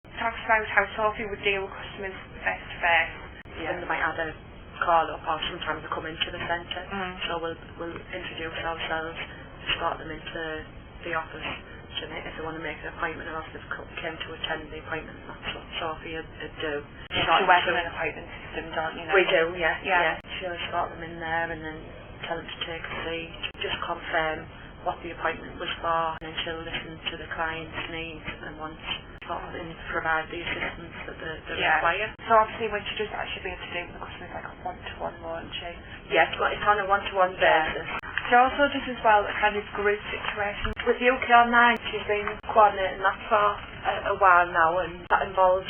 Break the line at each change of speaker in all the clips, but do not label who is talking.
Talks about how Sophie would deal with customers face to face.
Yeah. And they might add a call up, or sometimes they come into the centre. So we'll introduce ourselves, start them into the office. So if they want to make an appointment, or if they've came to attend the appointment, that's what Sophie would do.
You work on an appointment system, don't you?
We do, yeah. She'll start them in there and then tell them to take a seat, just confirm what the appointment was for, and then she'll listen to the client's needs and wants, and provide the assistance that they require.
So obviously when she does that, she'll be able to do with the customers like a one-to-one, won't she?
Yes, it's on a one-to-one basis.
She also does as well a kind of group situation.
With UK Online, she's been coordinating that for a while now, and that involves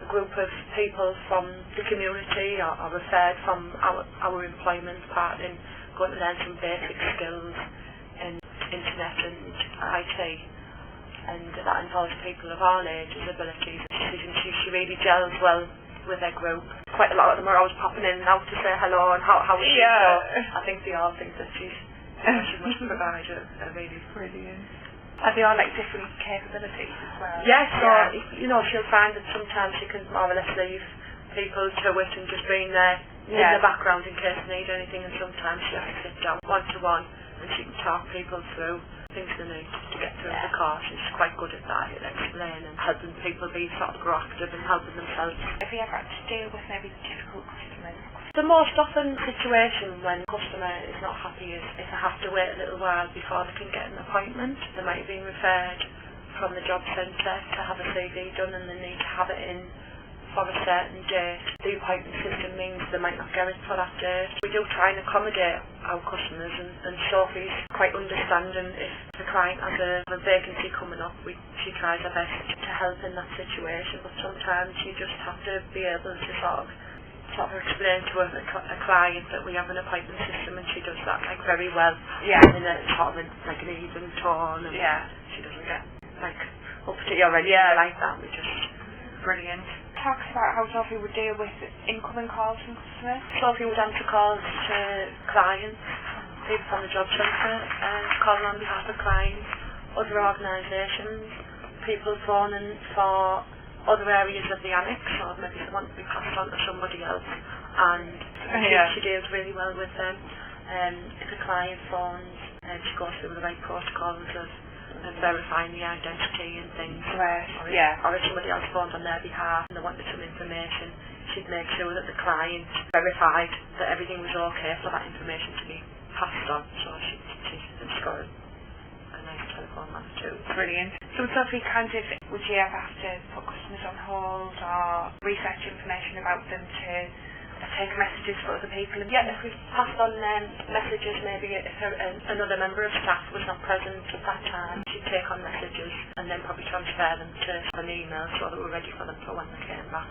a group of people from the community or referred from our employment part in going to learn some basic skills in internet and IT, and that involves people of all ages, abilities. She really gels well with their group. Quite a lot of them are always popping in and out to say hello and how is she. So I think they all think that she must provide a really brilliant.
Are they all like different capabilities as well?
Yes, she'll find that sometimes she can more or less leave people to it and just being there in the background in case they need anything, and sometimes she has to sit down one-to-one and she can talk people through things they need to get through the course. She's quite good at that, at explaining and helping people be sort of proactive and helping themselves.
Have you ever had to deal with maybe difficult customers?
The most often situation when a customer is not happy is if they have to wait a little while before they can get an appointment. They might be referred from the job centre to have a CV done, and they need to have it in for a certain date. The appointment system means they might not get it for that date. We do try and accommodate our customers, and Sophie's quite understanding. If the client has a vacancy coming up, she tries her best to help in that situation, but sometimes you just have to be able to sort of explain to a client that we have an appointment system, and she does that like very well.
Yeah.
In a sort of like an even tone, and she doesn't get like up to you already like that. We just brilliant.
Talks about how Sophie would deal with incoming calls from customers.
Sophie would answer calls to clients, people from the job centre, calling on behalf of clients, other organisations, people phoning for other areas of the annex, or maybe they want to be passed on to somebody else, and she deals really well with them. If a client phones, she goes through the right protocols of verifying the identity and things.
Right.
Or if somebody else phoned on their behalf and they wanted some information, she'd make sure that the client verified that everything was okay for that information to be passed on. So she's got a nice telephone line too.
Brilliant. So Sophie, would you ever have to put customers on hold or research information about them to take messages for other people?
Yeah, if we passed on messages, maybe if another member of staff was not present at that time, she'd take on messages and then probably transfer them to an email so that we're ready for them for when they came back.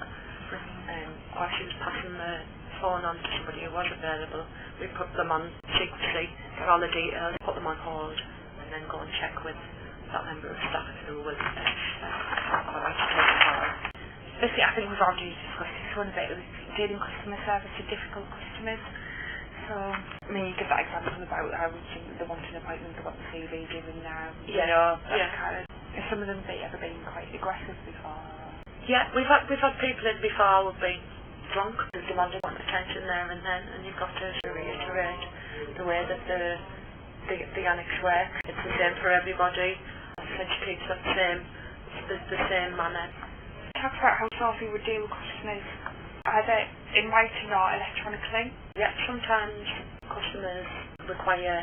Or if she was passing the phone on to somebody who was available, we put them on secrecy, get all the details, put them on hold, and then go and check with that member of staff who was alright to take the call.
Firstly, I think we've already discussed this one a bit, dealing customer service to difficult customers. So, I mean, you give that example about how they want an appointment, they want the CV given now. Kind of, some of them ever been quite aggressive before?
Yeah, we've had people in before who've been drunk and demanding attention there and then, and you've got to reiterate the way that the annex works. It's the same for everybody, and she keeps that the same manner.
Talk about how Sophie would deal with customers, either in writing or electronically.
Yeah, sometimes customers require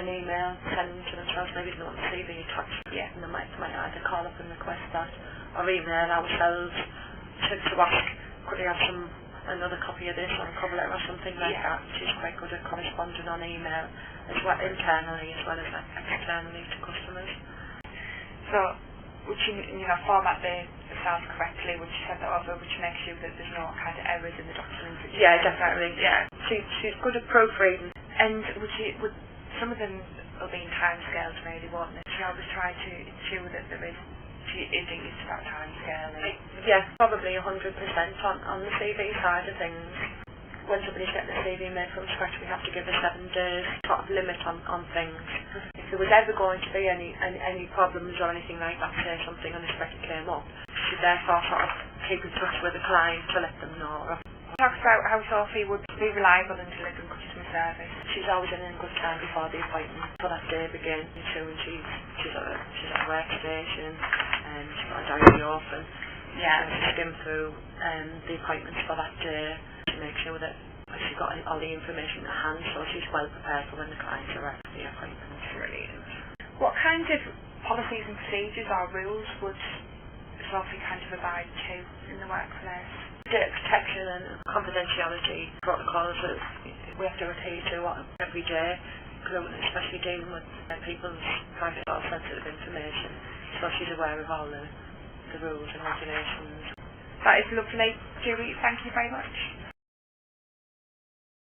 an email sent to themselves, maybe they want the CV attached, and they might either call up and request that, or email ourselves to ask, could they have another copy of this or a cover letter or something like that. She's quite good at corresponding on email, as well internally as well as externally to customers.
So, would she, format the files correctly, would she send that over, which makes sure that there's no kind of errors in the documents?
Yeah, definitely. Yeah. She's good at proofreading.
And would some of them will be in timescales really, won't they? She always try to ensure that there is, she adheres to that timescale.
Yes, probably 100% on the CV side of things. When somebody's getting a CV made from scratch, we have to give a 7 days sort of limit on things. If there was ever going to be any problems or anything like that, say something unexpected came up, should therefore sort of keep in touch with the client to let them know.
Talks about how Sophie would be reliable in delivering customer service.
She's always in good time before the appointment for that day begins, ensuring she's at a workstation and she's got a diary open.
Yeah.
To skim through the appointments for that day to make sure that she's got all the information at hand, so she's well prepared for when the clients are at the appointment.
Brilliant. What kind of policies and procedures or rules would Sophie kind of abide to in the workplace?
Data protection and confidentiality protocols that we have to adhere to every day, especially dealing with people's private or sensitive information. So she's aware of all the rules and regulations.
That is lovely. Julie, thank you very much.